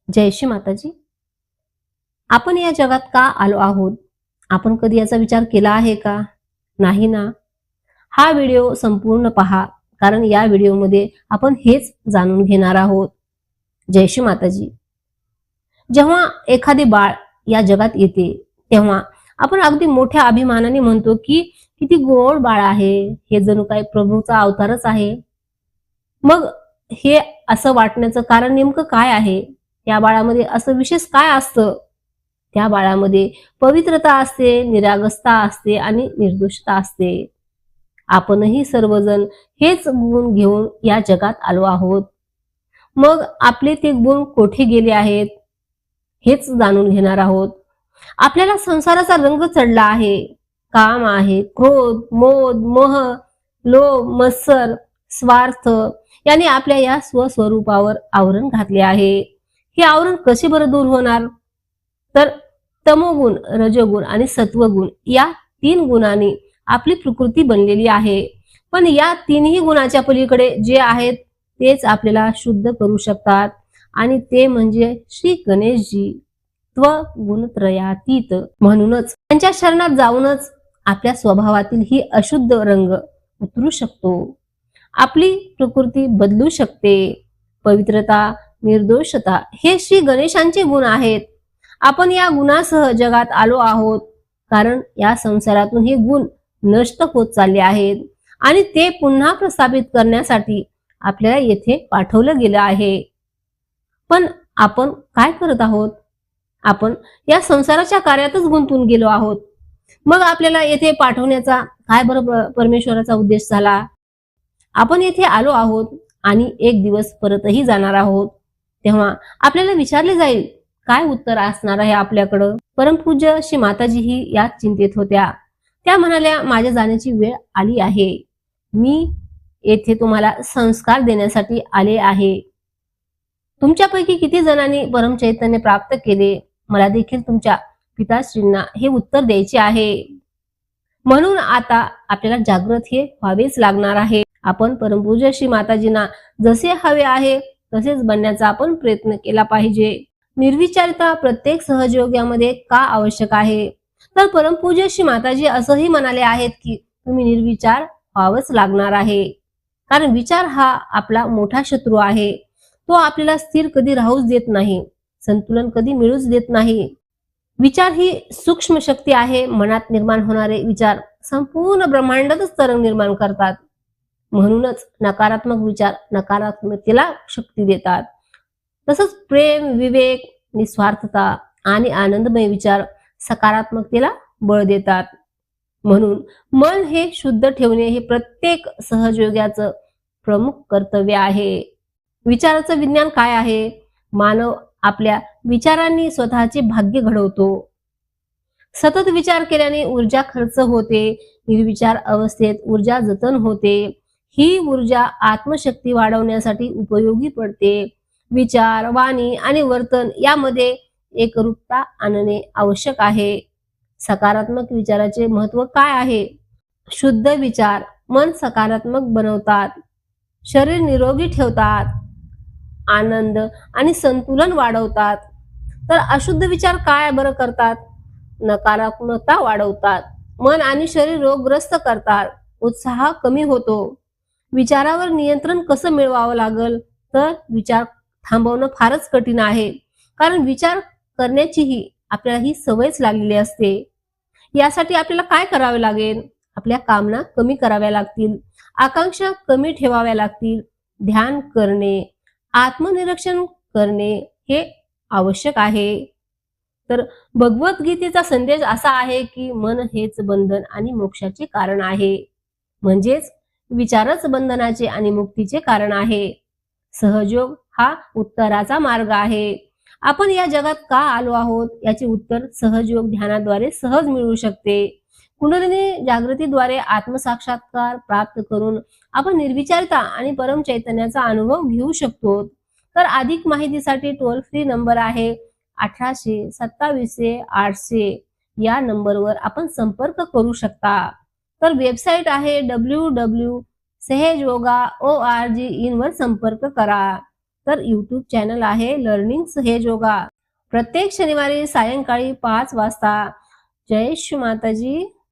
जय श्री माताजी. आपण या जगात का आलो आहोत? आपण कधी याचा विचार केला आहे का? नाही ना? हा व्हिडिओ संपूर्ण पहा, कारण या व्हिडिओमध्ये आपण हेच जाणून घेणार आहोत. जय श्री माताजी. जेव्हा एखादे बाळ या जगात येते, तेव्हा आपण अगदी मोठ्या अभिमानाने म्हणतो की किती गोड बाळ आहे, हे जणू काही प्रभूचा अवतारच आहे. मग हे असं वाटण्याचं कारण नेमकं काय आहे? त्या बाळामध्ये असं विशेष काय असतं? त्या बाळामध्ये पवित्रता असते, निरागसता असते आणि निर्दोषता असते. आपणही सर्वजण हेच गुण घेऊन या जगात आलो आहोत. मग आपले ते गुण कोठे गेले आहेत हेच जाणून घेणार आहोत. आपल्याला संसाराचा रंग चढला आहे. काम आहे, क्रोध, मोद, मोह, लोभ, मत्सर, स्वार्थ याने आपल्या या स्वस्वरूपावर आवरण घातले आहे. हे आवरण कसे बरं दूर होणार? तर तमोगुण, रजोगुण आणि सत्वगुण या 3 गुणांनी आपली प्रकृती बनलेली आहे. पण या 3ही गुणाच्या पलीकडे जे आहेत तेच आपल्याला शुद्ध करू शकतात, आणि ते म्हणजे श्री गणेशजी, त्वगुणत्रयातीत. म्हणूनच त्यांच्या शरणात जाऊनच आपल्या स्वभावातील ही अशुद्ध रंग उतरू शकतो. आपली प्रकृती बदलू शकते. पवित्रता, निर्दोषता हे श्री गणेशांचे गुण आहेत. आपण या गुणासह जगात आलो आहोत, कारण या संसारातून हे गुण नष्ट होत चालले आहेत आणि ते पुन्हा प्रस्थापित करण्यासाठी आपल्याला येथे पाठवलं गेलं आहे. पण आपण काय करत आहोत? आपण या संसाराच्या कार्यातच गुंतून गेलो आहोत. मग आपल्याला येथे पाठवण्याचा काय बरं परमेश्वराचा उद्देश झाला? आपण येथे आलो आहोत आणि एक दिवस परतही जाणार आहोत. तेव्हा आपल्याला विचारले जाईल, काय उत्तर असणार आहे आपल्याकडं? परमपूज्य श्री माताजीही याच चिंतेत होत्या. त्या म्हणाल्या, माझ्या जाण्याची वेळ आली आहे. मी येथे तुम्हाला संस्कार देण्यासाठी आले आहे. तुमच्यापैकी किती जणांनी परमचैतन्य प्राप्त केले? मला देखील तुमच्या पिताश्रींना हे उत्तर द्यायचे आहे. म्हणून आता आपल्याला जागृत हे व्हावेच लागणार आहे. आपण परमपूज्य श्री माताजींना जसे हवे आहे तसेच बनण्याचा आपण प्रयत्न केला पाहिजे. निर्विचारता प्रत्येक सहजयोगामध्ये का आवश्यक आहे? तर परमपूज्य श्री माताजी असंही म्हणाले आहेत की तुम्ही निर्विचार व्हावंच लागणार आहे, कारण विचार हा आपला मोठा शत्रू आहे. तो आपल्याला स्थिर कधी राहूच देत नाही, संतुलन कधी मिळूच देत नाही. विचार ही सूक्ष्म शक्ती आहे. मनात निर्माण होणारे विचार संपूर्ण ब्रह्मांडातच तरंग निर्माण करतात. म्हणूनच नकारात्मक विचार नकारात्मकतेला शक्ती देतात. तसंच प्रेम, विवेक, निस्वार्थता आणि आनंदमय विचार सकारात्मकतेला बळ देतात. म्हणून मन हे शुद्ध ठेवणे हे प्रत्येक सहजयोगाचं प्रमुख कर्तव्य आहे. विचाराचं विज्ञान काय आहे? मानव आपल्या विचारांनी स्वतःचे भाग्य घडवतो. सतत विचार केल्याने ऊर्जा खर्च होते. निर्विचार अवस्थेत ऊर्जा जतन होते. ही ऊर्जा आत्मशक्ती वाढवण्यासाठी उपयोगी पडते. विचार, वाणी आणि वर्तन यामध्ये एकरूपता आणणे आवश्यक आहे. सकारात्मक विचाराचे महत्व काय आहे? शुद्ध विचार मन सकारात्मक बनवतात, शरीर निरोगी ठेवतात, आनंद आणि संतुलन वाढवतात. तर अशुद्ध विचार काय बरं करतात? नकारात्मकता वाढवतात, मन आणि शरीर रोगग्रस्त करतात, उत्साह कमी होतो. विचारावर नियंत्रण कसं मिळवावं लागेल? तर विचार थांबवणं फारच कठीण आहे, कारण विचार करण्याचीही आपल्याला ही सवयच लागलेली असते. यासाठी आपल्याला काय करावे लागेल? आपल्या कामना कमी कराव्या लागतील, आकांक्षा कमी ठेवाव्या लागतील, ध्यान करणे, आत्मनिरीक्षण करणे हे आवश्यक आहे. तर भगवद्गीतेचा संदेश असा आहे की मन हेच बंधन आणि मोक्षाचे कारण आहे. म्हणजेच विचारच बंधनाचे आणि मुक्तीचे कारण आहे. सहजयोग हा उत्तराचा मार्ग आहे. आपण या जगात का आलो आहोत याचे उत्तर सहजयोग ध्यानाद्वारे सहज मिळू शकते. कुंडलिनी जागृतीद्वारे आत्मसाक्षात्कार प्राप्त करून आपण निर्विचारता आणि परम चैतन्याचा अनुभव घेऊ शकतो. तर अधिक माहितीसाठी टोल फ्री नंबर आहे 1800 2700 800. या नंबरवर आपण संपर्क करू शकता. तर वेबसाईट आहे www.sehajyoga.org. इन वर संपर्क करा. तर यूट्यूब चॅनल आहे लर्निंग सहज योगा. प्रत्येक शनिवारी सायंकाळी 5 वाजता. जय श्री माताजी.